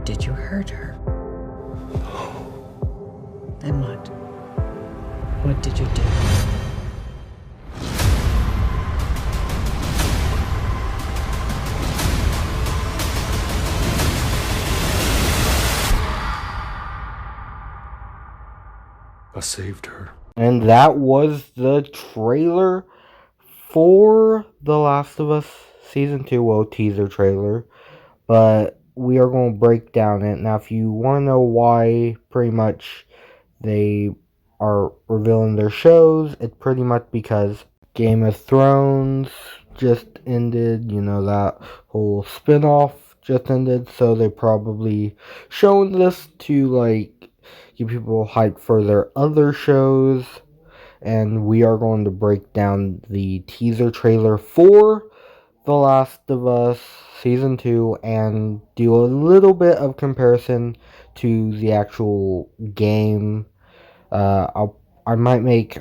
Did you hurt her? Then what? What did you do? I saved her. And that was the trailer for The Last of Us Season 2, well, teaser trailer. But we are going to break down it. Now, if you want to know why pretty much they are revealing their shows, it's pretty much because Game of Thrones just ended, that whole spin-off just ended, so they're probably showing this to, get people hyped for their other shows, and we are going to break down the teaser trailer for The Last of Us Season 2 and do a little bit of comparison to the actual game. I might make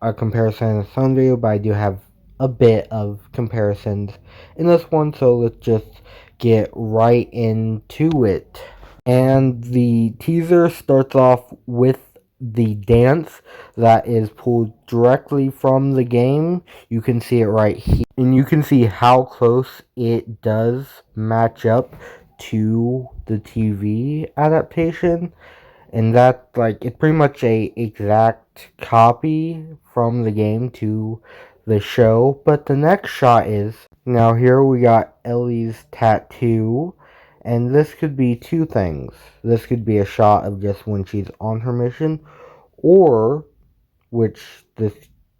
a comparison in its own video, but I do have a bit of comparisons in this one, so let's just get right into it. And the teaser starts off with the dance that is pulled directly from the game. You can see it right here, and you can see how close it does match up to the TV adaptation. And that, it's pretty much a exact copy from the game to the show. But the next shot is, now here we got Ellie's tattoo, and this could be two things. This could be a shot of just when she's on her mission, or, which this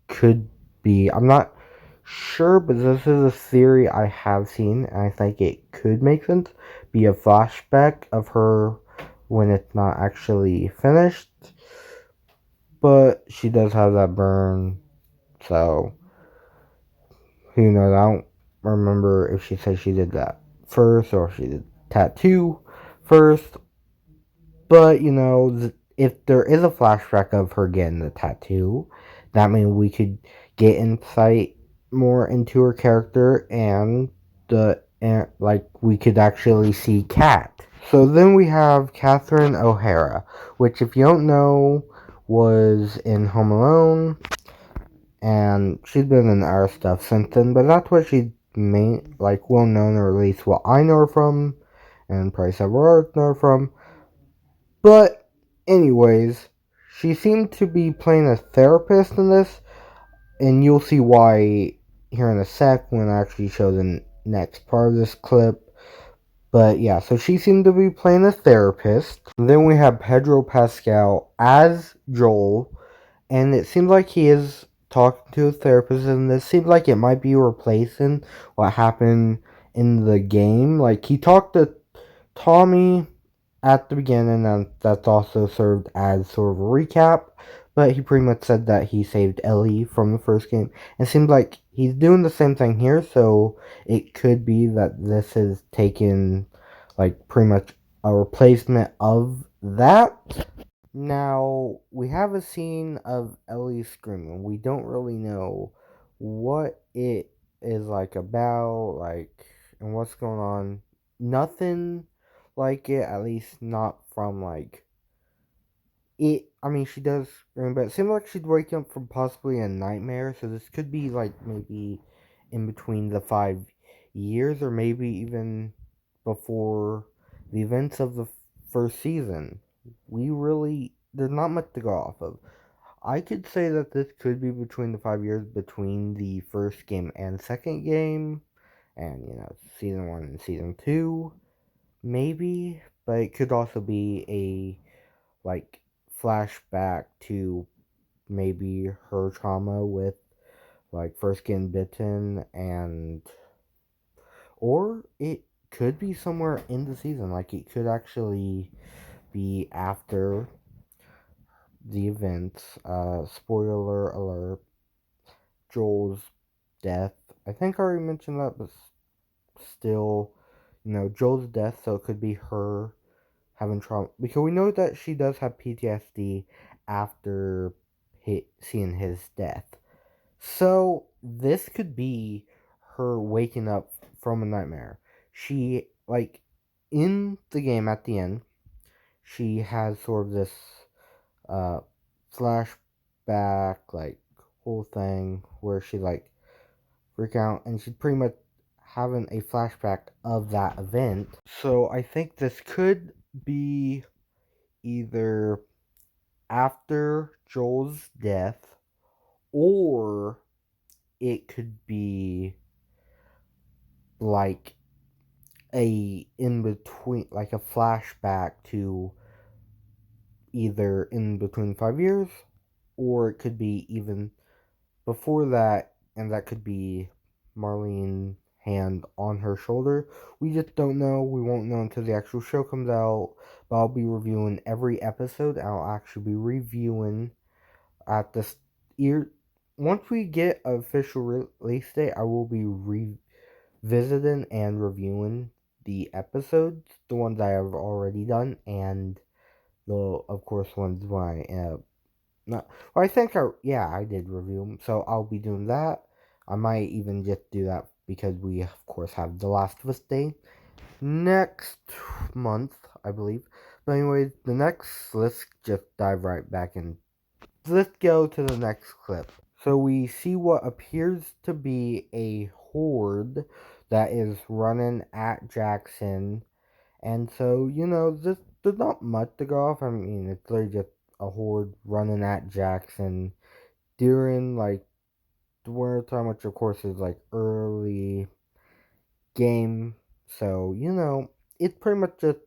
could be, I'm not sure, but this is a theory I have seen, and I think it could make sense, be a flashback of her when it's not actually finished. But she does have that burn, so who knows? I don't remember if she said she did that first or if she did tattoo first. But if there is a flashback of her getting the tattoo, that means we could get insight more into her character, and we could actually see Kat. So then we have Catherine O'Hara, which, if you don't know, was in Home Alone, and she's been in other stuff since then, but that's what she's well known, or at least what I know her from, and probably several others know her from. But anyways, she seemed to be playing a therapist in this, and you'll see why here in a sec when I actually show the next part of this clip. But yeah, so she seemed to be playing a therapist. Then we have Pedro Pascal as Joel, and it seems like he is talking to a therapist, and this seems like it might be replacing what happened in the game. Like, he talked to Tommy at the beginning, and that's also served as sort of a recap. But he pretty much said that he saved Ellie from the first game. It seems like he's doing the same thing here, so it could be that this is taken, pretty much a replacement of that. Now, we have a scene of Ellie screaming. We don't really know what it is, about, and what's going on. Nothing like it, at least not from, it. I mean, she does scream, but it seems like she's waking up from possibly a nightmare, so this could be, maybe in between the 5 years, or maybe even before the events of the first season. There's not much to go off of. I could say that this could be between the 5 years between the first game and second game, and season 1 and season 2, maybe, but it could also be a flashback to maybe her trauma with first getting bitten, and or it could be somewhere in the season. It could actually be after the events. Spoiler alert: Joel's death. I think I already mentioned that, but still, Joel's death. So it could be her having trauma, because we know that she does have PTSD after seeing his death. So this could be her waking up from a nightmare. She in the game at the end, she has sort of this uh, flashback, like, whole thing where she, like, recount, and she's pretty much having a flashback of that event. So I think this could be either after Joel's death, or it could be like a in between, like a flashback to either in between 5 years, or it could be even before that, and that could be Marlene hand on her shoulder. We just don't know. We won't know until the actual show comes out. But I'll be reviewing every episode. I'll actually be reviewing at this year. Once we get an official release date, I will be revisiting and reviewing the episodes, the ones I have already done, and the, of course, ones my not. Well, I think I did review them, so I'll be doing that. I might even just do that because we, of course, have The Last of Us Day next month, I believe. But anyways, let's just dive right back in. Let's go to the next clip. So we see what appears to be a horde that is running at Jackson. And so, there's not much to go off. I mean, it's literally just a horde running at Jackson during, like, the winter time, which, of course, is, like, early game. So, it's pretty much just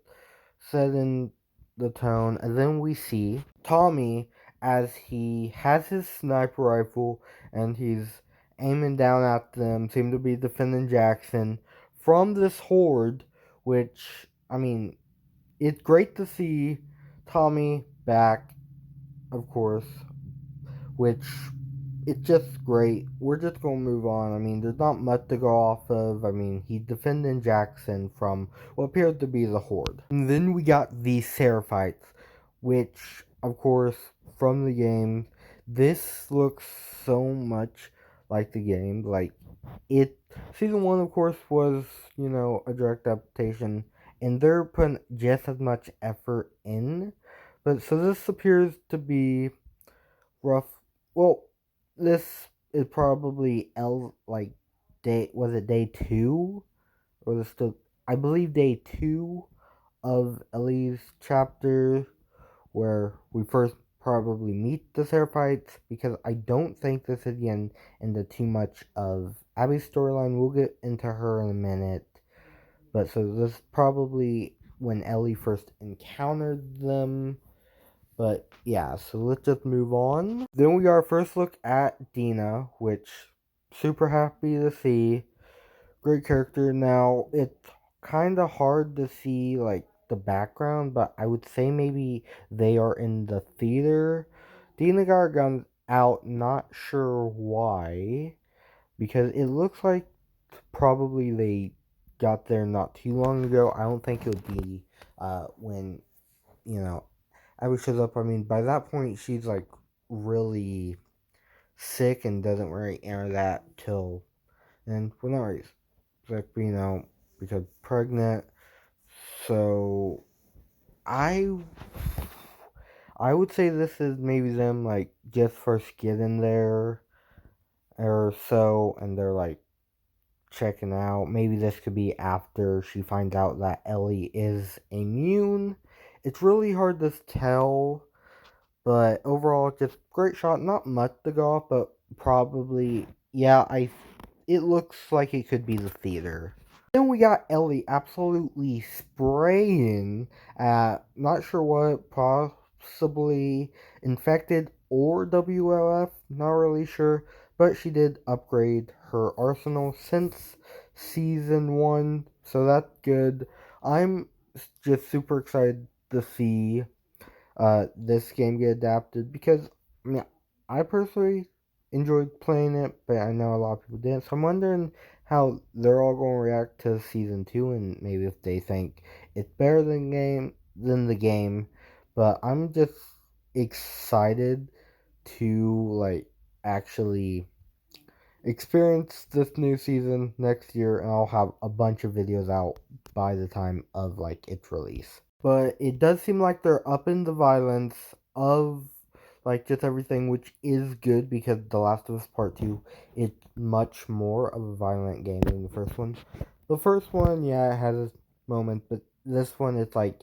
setting the tone. And then we see Tommy as he has his sniper rifle and he's aiming down at them, seem to be defending Jackson from this horde, which, I mean, it's great to see Tommy back, of course, which it's just great. We're just gonna move on. I mean, there's not much to go off of. I mean, he's defending Jackson from what appeared to be the Horde. And then we got the Seraphites, which, of course, from the game, this looks so much like the game. Like, season 1, of course, was, a direct adaptation, and they're putting just as much effort in. But so this appears to be rough. Well, this is probably like day, was it day 2, or was it still, I believe, day 2 of Ellie's chapter, where we first probably meet the Seraphites, because I don't think this is again into too much of Abby's storyline. We'll get into her in a minute, but so this is probably when Ellie first encountered them. But yeah, so let's just move on. Then we got our first look at Dina, which super happy to see. Great character. Now it's kind of hard to see like the background, but I would say maybe they are in the theater. Dina got her guns out, not sure why, because it looks like probably they got there not too long ago. I don't think it would be when you know Abby shows up. I mean, by that point, she's like really sick and doesn't really enter that till then. Well, not really sick, but, because pregnant. So I I would say this is maybe them like just first getting there or so, and they're like checking out. Maybe this could be after she finds out that Ellie is immune. It's really hard to tell. But overall, just great shot. Not much to go off, but probably, yeah, it looks like it could be the theater. Then we got Ellie absolutely spraying at, not sure what, possibly infected or WLF, not really sure, but she did upgrade her arsenal since season 1, so that's good. I'm just super excited to see this game get adapted, because I mean, I personally enjoyed playing it, but I know a lot of people didn't. So I'm wondering how they're all going to react to season 2, and maybe if they think it's better than the game. But I'm just excited to like actually experience this new season next year, and I'll have a bunch of videos out by the time of like its release. But it does seem like they're upping the violence of like just everything, which is good because The Last of Us Part 2 is much more of a violent game than the first one. The first one, yeah, it has its moments, but this one it's like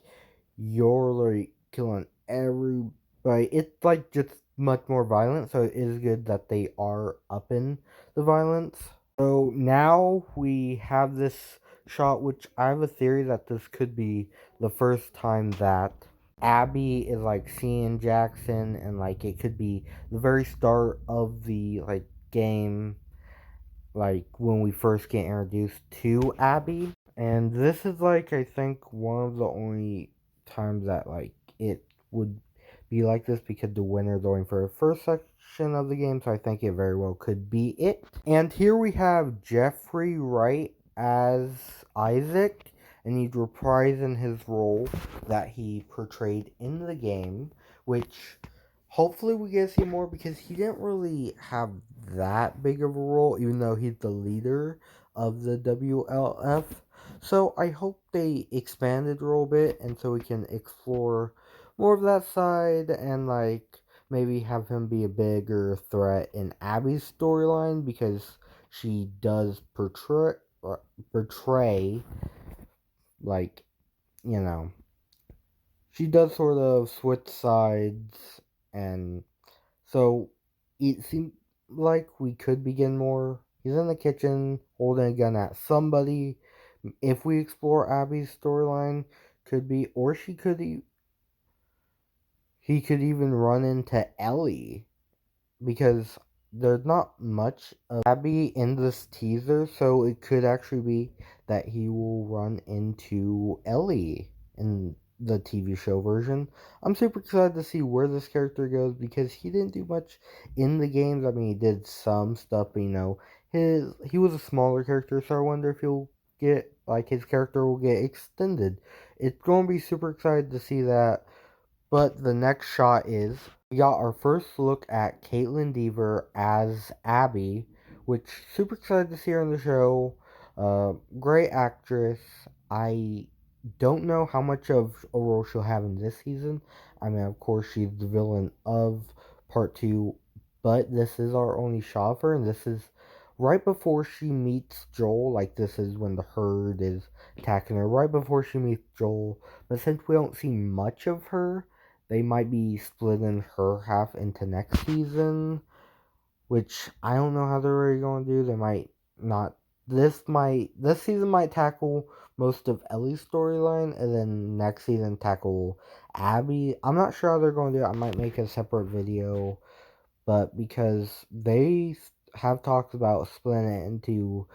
you're like killing everybody. It's like just much more violent, so it is good that they are upping the violence. So now we have this shot, which I have a theory that this could be the first time that Abby is like seeing Jackson, and like it could be the very start of the like game, like when we first get introduced to Abby. And this is like I think one of the only times that like it would be like this because the winner going for the first section of the game, so I think it very well could be it. And here we have Jeffrey Wright as Isaac, and he's reprising his role that he portrayed in the game, which hopefully we get to see more because he didn't really have that big of a role, even though he's the leader of the WLF. So I hope they expanded a little bit, and so we can explore more of that side, and like maybe have him be a bigger threat in Abby's storyline because she does portray like, you know, she does sort of switch sides, and so it seemed like we could begin more. He's in the kitchen holding a gun at somebody. If we explore Abby's storyline, could be, or he could even run into Ellie because there's not much of Abby in this teaser, so it could actually be that he will run into Ellie in the TV show version. I'm super excited to see where this character goes because he didn't do much in the games. I mean, he did some stuff, but he was a smaller character, so I wonder if he'll get like his character will get extended. It's going to be super excited to see that. But the next shot is we got our first look at Caitlin Dever as Abby, which super excited to see her in the show. Great actress. I don't know how much of a role she'll have in this season. I mean, of course, she's the villain of part two, but this is our only shot of her, and this is right before she meets Joel. Like, this is when the herd is attacking her, right before she meets Joel. But since we don't see much of her, they might be splitting her half into next season, which I don't know how they're really going to do. They might not. This season might tackle most of Ellie's storyline, and then next season tackle Abby. I'm not sure how they're going to do it. I might make a separate video, but because they have talked about splitting it into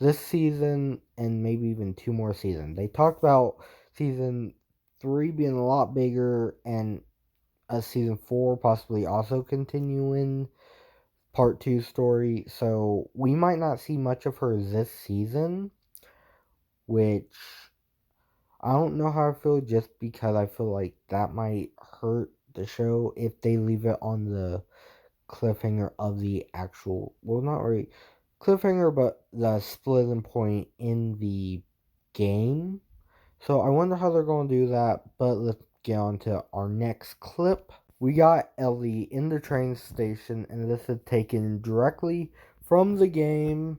this season and maybe even two more seasons. They talked about season 3 being a lot bigger, and a season 4 possibly also continuing part 2 story. So we might not see much of her this season, which I don't know how I feel just because I feel like that might hurt the show if they leave it on the cliffhanger of the actual, well, not really cliffhanger, but the splitting point in the game. So I wonder how they're going to do that, but let's get on to our next clip. We got Ellie in the train station, and this is taken directly from the game.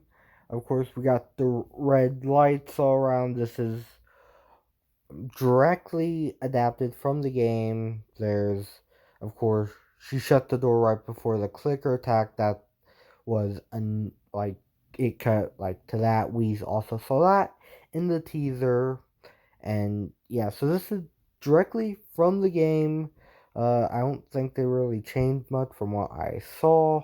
Of course, we got the red lights all around. This is directly adapted from the game. There's, of course, she shut the door right before the clicker attack. That was like it cut like to that. We also saw that in the teaser, and yeah. So this is directly from the game. I don't think they really changed much from what I saw.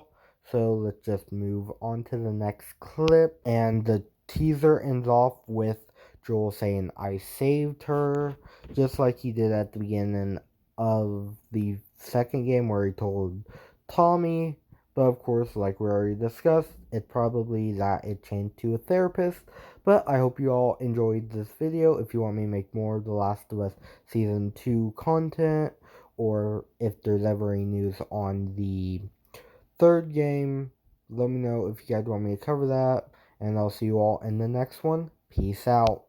So let's just move on to the next clip, and the teaser ends off with Joel saying, "I saved her," just like he did at the beginning of the second game where he told Tommy. But of course, like we already discussed, it's probably that it changed to a therapist. But I hope you all enjoyed this video. If you want me to make more of The Last of Us Season 2 content, or if there's ever any news on the third game, let me know if you guys want me to cover that. And I'll see you all in the next one. Peace out.